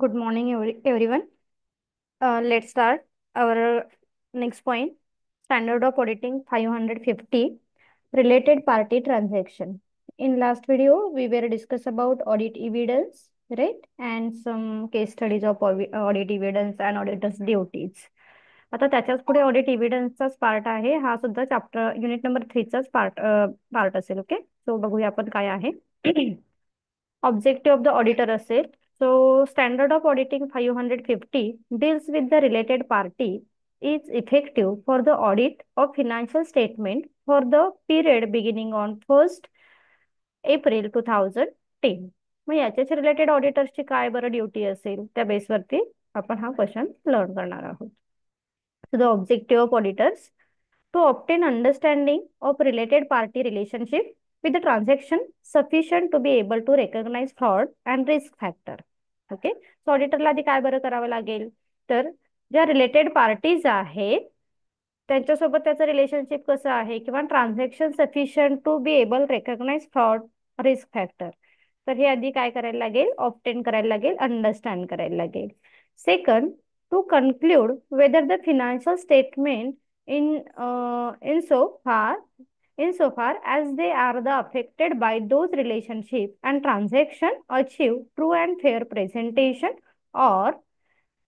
Good morning, everyone. Let's start our next point. Standard of auditing 550 related party transaction. In last video, we were discuss about audit evidence, right? And some case studies of audit evidence and auditors duties. आता त्याच्याच पुढे audit इव्हिडन्सचाच part आहे हा सुद्धा chapter unit number 3 चाच part असेल. Okay, so बघूया आपण काय आहे. Objective of the auditor असेल. So standard of auditing 550 deals with the related party is effective for the audit of financial statement for the period beginning on 1st April 2010. मग याच्याशी related ऑडिटर्सची काय बरं ड्युटी असेल त्या बेसवरती आपण हा क्वेश्चन लर्न करणार आहोत. So the objective of auditors to obtain understanding of related party relationship with the transaction sufficient to be able to recognize fraud and risk factor. Okay, so ऑडिटरला आधी काय बरं करावं लागेल तर ज्या रिलेटेड पार्टीज आहेत त्यांच्यासोबत त्याचं रिलेशनशिप कसं आहे किंवा transaction sufficient to be able recognize fraud risk factor, तर हे आधी काय करायला लागेल, ऑप्टेन करायला लागेल, अंडरस्टँड करायला लागेल. Second, to conclude whether the financial statement in insofar as they are the affected by those relationship and transaction achieve true and fair presentation or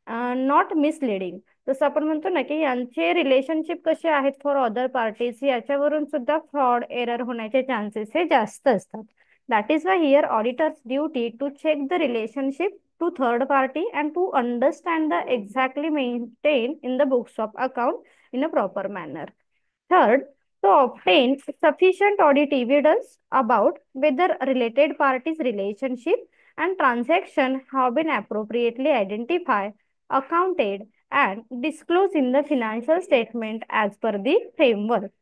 not misleading. जसं आपण म्हणतो ना की यांचे रिलेशनशिप कसे आहेत फॉर अदर पार्टीज याच्यावरून सुद्धा फ्रॉड एरर होण्याचे चान्सेस हे जास्त असतात. That is why here auditors duty to check the relationship to third party and to understand the exactly maintain in the books of account in a proper manner. Third, to obtain sufficient audit evidence about whether related parties' relationship and transaction have been appropriately identified, accounted, and disclosed in the financial statement as per the framework.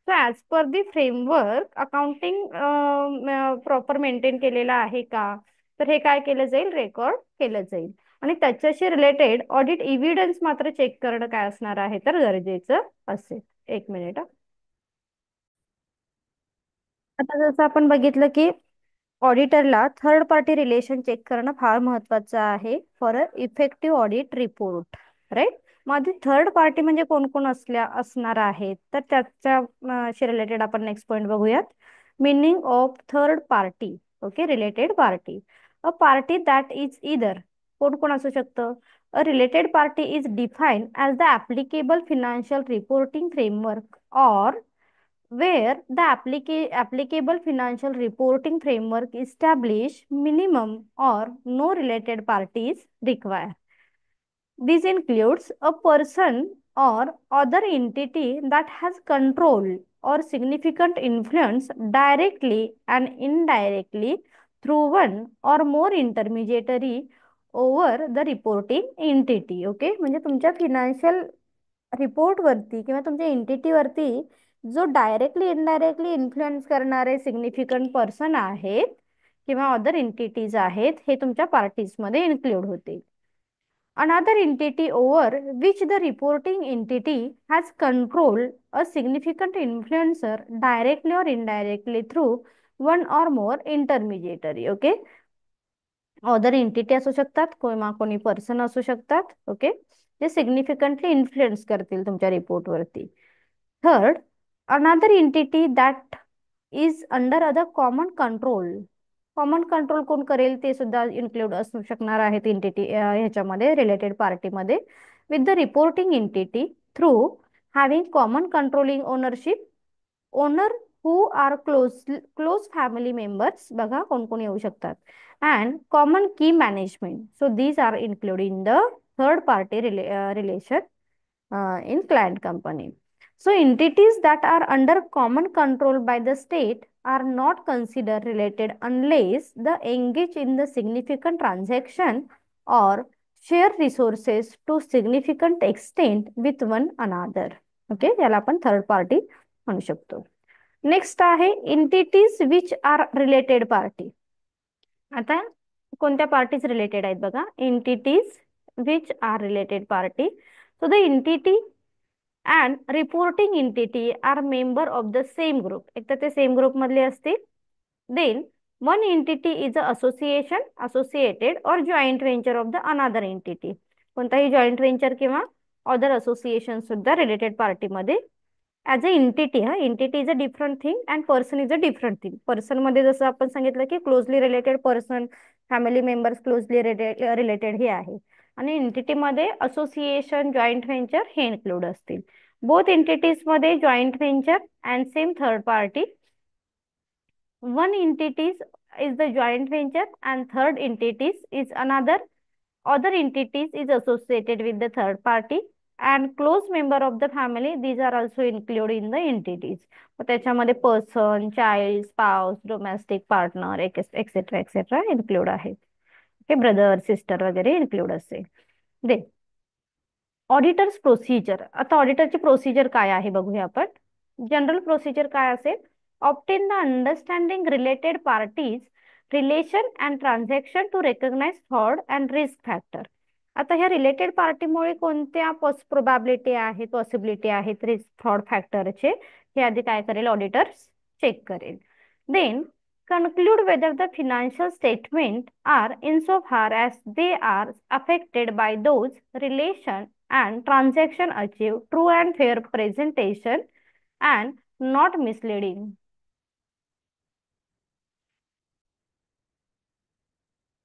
So, as per the framework, accounting proper maintain केलेला आहे का, तर हे काय केलं जाईल, record केलं जाईल. आणि त्याच्याशी रिलेटेड ऑडिट इव्हिडन्स मात्र चेक करणं काय असणार आहे तर गरजेचं असेल. एक मिनिट. आता जसं आपण बघितलं की ऑडिटरला थर्ड पार्टी रिलेशन चेक करणं फार महत्वाचं आहे for a effective audit report, right. मग आधी थर्ड पार्टी म्हणजे कोण कोण असणार आहेत तर त्याच्याशी रिलेटेड आपण नेक्स्ट पॉईंट बघूयात. Meaning of third party. Okay, related party, a party that is either, कोण कोण असू शकतं. A related party is defined as the applicable financial reporting framework or where the applicable financial reporting framework establish minimum or no related parties required. This includes a person or other entity that has control or significant influence directly and indirectly through one or more intermediary over the reporting entity. Okay, म्हणजे तुमच्या financial report वरती किंवा तुमच्या entity वरती जो directly indirectly influence करणारे significant person आहेत किंवा अदर एंटिटीज आहेत हे तुमच्या पार्टीज मध्ये इन्क्लूड होतील. Another entity over which the reporting entity has control, a significant influencer directly or indirectly through one or more intermediary. Okay, other entity असू शकतात किंवा कोणी पर्सन असू शकतात. ओके, जे सिग्निफिकंटली इन्फ्लुएन्स करतील तुमच्या रिपोर्ट वरती. Third, another entity that is under other common control. Common control कोण करेल ते सुद्धा इन्क्लूड असू शकणार आहेत एंटिटी ह्याच्यामध्ये रिलेटेड पार्टीमध्ये. With the reporting entity through having common controlling ownership, owner who are close family members, बघा कोण कोण येऊ शकतात, and common key management. So these are included in the third party relation in client company. So entities that are under common control by the state are not considered related unless they engage in the significant transaction or share resources to significant extent with one another. Okay, याला आपण third party म्हणू शकतो. Next आहे entities which are related party. आता कोणत्या parties related आहेत बघा, entities which are related party. So the entity and reporting entity are member of the same group. एक तर ते सेम ग्रुप मधले असतील. Then one entity is a association, associated और joint venture of the another entity. कोणताही joint venture किंवा other association सुद्धा related पार्टीमध्ये ऍज अ एंटिटी. हा, entity is a different thing and person is a different thing. Person मध्ये जसं आपण सांगितलं की closely related person, family members closely related हे आहे. आणि एंटिटी मध्ये असोसिएशन, जॉईंट व्हेंचर हे इन्क्लूड असतील. बोथ एंटिटीज मध्ये joint venture and same third party. One entities is the joint venture and third entities is another other entities is associated with the third party and close member of the family. These are also included in the entities. मग त्याच्यामध्ये person, child, spouse, domestic partner etcetera etcetera include आहेत. Okay, brother sister वगैरे include असेल. दे auditors procedure. आता ऑडिटरची procedure काय आहे बघूया आपण. जनरल प्रोसिजर काय असेल? Obtain the understanding related parties relation and transaction to recognize fraud and risk factor. आता ह्या रिलेटेड पार्टीमुळे कोणत्या प्रोबॅबिलिटी आहेत, पॉसिबिलिटी आहेत रिस्क फ्रॉड फॅक्टरचे, हे आधी काय करेल? ऑडिटर्स चेक करेल. Then conclude whether the financial statement are insofar as they are affected by those relation and transaction achieve true and fair presentation and not misleading.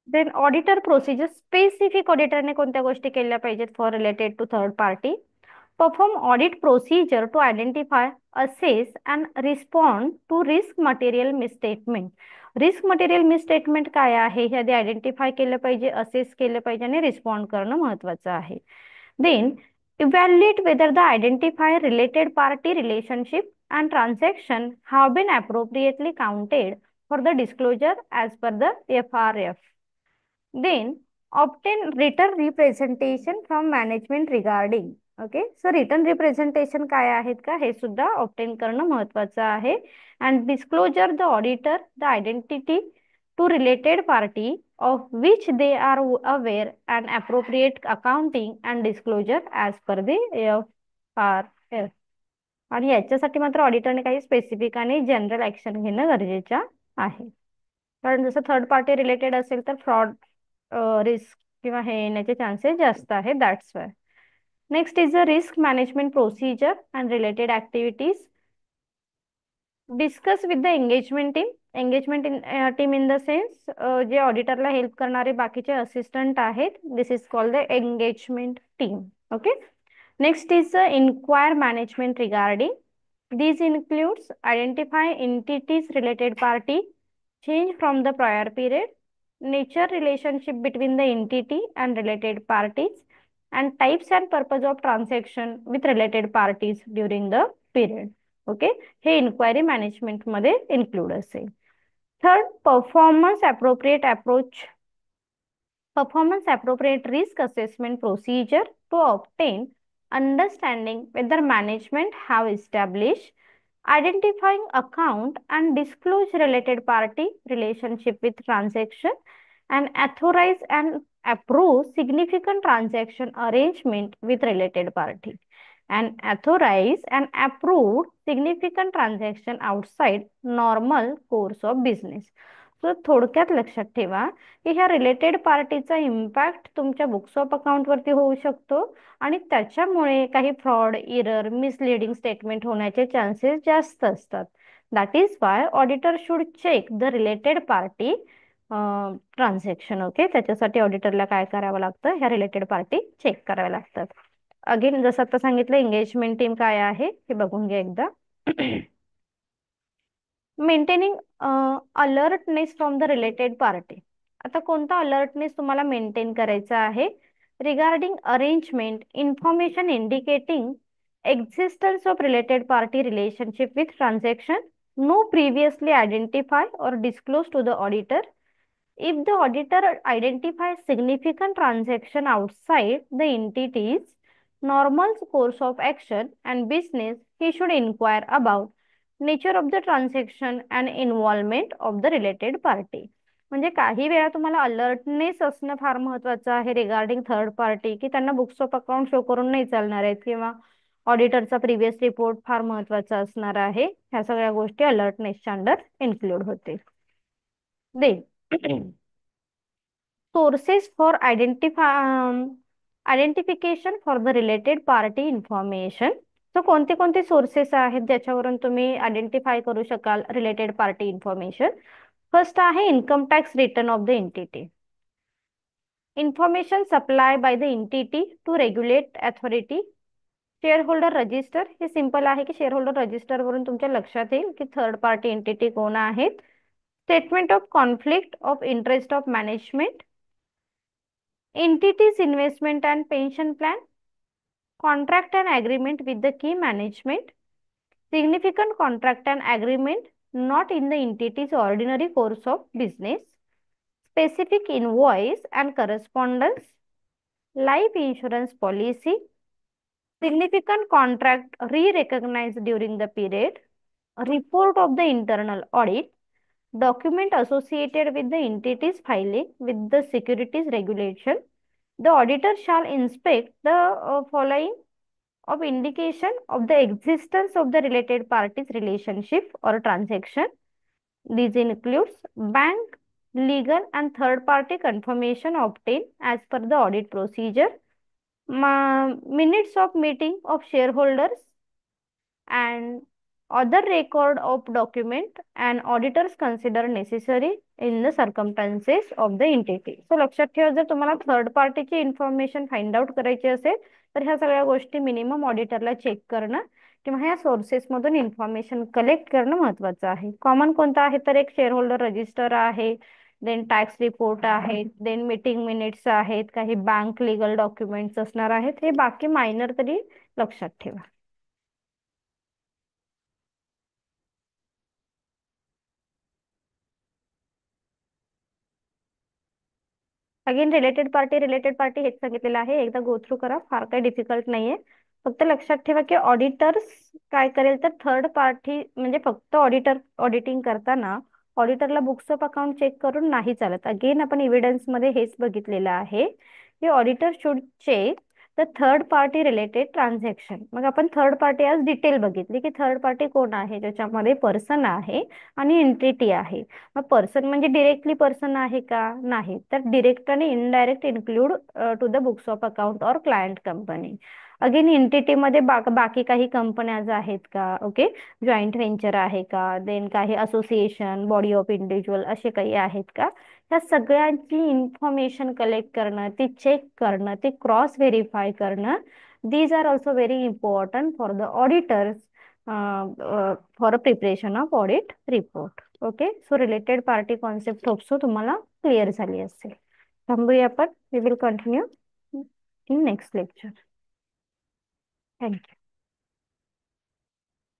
Then auditor procedure. Specific ऑडिटरने कोणत्या गोष्टी केल्या पाहिजेत for related to third party? Perform audit procedure to identify, assess and respond to risk material misstatement. Risk material misstatement काय आहे हे आधी identify केलं पाहिजे, असेस केलं पाहिजे आणि रिस्पॉन्ड करणं महत्वाचं आहे. Then evaluate whether the identify related party relationship and transaction have been appropriately counted for the disclosure as per the FRF. Then obtain written representation from management regarding. Okay, so return representation काय आहेत का हे सुद्धा obtain करणं महत्वाचं आहे. And disclosure the auditor the identity to related party of which they are aware and appropriate accounting and disclosure as per the FRF. आणि याच्यासाठी मात्र ऑडिटरने काही स्पेसिफिक आणि जनरल ऍक्शन घेणं गरजेचं आहे. कारण जसं थर्ड पार्टी रिलेटेड असेल तर फ्रॉड रिस्क किंवा हे येण्याचे चान्सेस जास्त आहेत. That's why. Next is the risk management procedure and related activities. Discuss with the engagement team. Engagement team in the sense जे ऑडिटरला हेल्प करणारे बाकीचे असिस्टंट आहेत. This is called the engagement team. Okay. Next is the inquire management regarding. These includes identify entities related party, change from the prior period, nature relationship between the entity and related parties, and types and purpose of transaction with related parties during the period. Okay, हे inquiry management मध्ये include असेल. Third, performance appropriate approach. Performance appropriate risk assessment procedure to obtain understanding whether management have established, identifying account and disclose related party relationship with transaction, and authorize and approve significant transaction arrangement with related party, and authorize and approve significant transaction outside normal course of business. So थोडक्यात लक्षात ठेवा की ह्या related पार्टीचा impact तुमच्या books of account वरती होऊ शकतो आणि त्याच्यामुळे काही फ्रॉड, इरर, मिसलिडिंग स्टेटमेंट होण्याचे चान्सेस जास्त असतात. That is why auditor should check the related party transaction. Okay, त्याच्यासाठी ऑडिटरला काय करावं लागतं? ह्या रिलेटेड पार्टी चेक कराव्या लागतात. अगेन जसं आता सांगितलं, एंगेजमेंट टीम काय आहे हे बघून घ्या एकदा. Maintaining alertness from the related party. आता कोणता अलर्टनेस तुम्हाला मेंटेन करायचा आहे? Regarding arrangement, information indicating existence of related party relationship with transaction no previously identify और disclose to the auditor. If the auditor identifies significant transaction outside the entity's normal course of action and business, he should inquire about nature of the transaction and involvement of the related party. म्हणजे काही वेळा तुम्हाला alertness असणं फार महत्वाचं आहे regarding third party, की त्यांना बुक्स ऑफ अकाउंट शो करून नाही चालणार आहेत किंवा ऑडिटरचा प्रिव्हियस रिपोर्ट फार महत्वाचा असणार आहे. ह्या सगळ्या गोष्टी अलर्टनेसच्या अंडर इन्क्लूड होते. Then sources for identification for the related party information. So कोणते कोणते सोर्सेस आहेत ज्याच्यावरून तुम्ही आयडेंटिफाय करू शकाल रिलेटेड पार्टी इन्फॉर्मेशन? फर्स्ट आहे income tax return of the entity. Information supply by the entity to regulate authority. Share holder register, हे simple आहे की शेअर होल्डर रजिस्टर वरून तुमच्या लक्षात येईल की थर्ड पार्टी एंटिटी कोण आहेत. Statement of conflict of interest of management. Entities investment and pension plan. Contract and agreement with the key management. Significant contract and agreement not in the entity's ordinary course of business. Specific invoice and correspondence. Life insurance policy. Significant contract re-recognized during the period. Report of the internal audit. Document associated with the entity's filing with the securities regulation. The auditor shall inspect the following of indication of the existence of the related parties relationship or transaction. These includes bank, legal and third party confirmation obtained as per the audit procedure, minutes of meeting of shareholders and other record of document and auditors consider necessary in the circumstances of the entity. So लक्षात ठेवा, जर तुम्हाला third पार्टीची information find out करायची असेल तर ह्या सगळ्या गोष्टी मिनिमम ऑडिटरला चेक करणं किंवा ह्या सोर्सेस मधून इन्फॉर्मेशन कलेक्ट करणं महत्वाचं आहे. कॉमन कोणता आहे तर एक शेअर होल्डर रजिस्टर आहे, देन टॅक्स रिपोर्ट आहे, देन मीटिंग मिनिट्स आहेत, काही बँक लिगल डॉक्युमेंट्स असणार आहेत. हे बाकी मायनर तरी लक्षात ठेवा. अगेन रिलेटेड पार्टी हेच सांगितलेलं आहे, एकदा गो थ्रू करा, फार काही डिफिकल्ट नाहीये. फक्त लक्षात ठेवा की ऑडिटर्स काय करेल तर थर्ड पार्टी म्हणजे फक्त ऑडिटिंग करताना ऑडिटरला बुक्स ऑफ अकाउंट चेक करून नाही चालत. अगेन आपण एव्हिडन्स मध्ये हेच बघितलेलं आहे की auditor should check the third party related transaction. मग आपण थर्ड पार्टी आज डिटेल बघितली की थर्ड पार्टी कोण आहे, ज्याच्यामध्ये पर्सन आहे आणि एंटिटी आहे. मग पर्सन म्हणजे डिरेक्टली पर्सन आहे का, नाही, तर डिरेक्ट आणि indirect include to the books of account और क्लायंट कंपनी. अगेन एंटिटी मध्ये बाकी काही कंपन्याज आहेत का, ओके, जॉईंट व्हेंचर आहे का, देन काही असोसिएशन, बॉडी ऑफ इंडिव्हिज्युअल असे काही आहेत का, त्या सगळ्यांची इन्फॉर्मेशन कलेक्ट करणं, ती चेक करणं, ती क्रॉस व्हेरीफाय करणं, these are also very important for the auditors for preparation of audit report. Okay, so related party concept hope so तुम्हाला क्लिअर झाली असेल. थांबूया आपण, we will continue in next lecture. Thank you.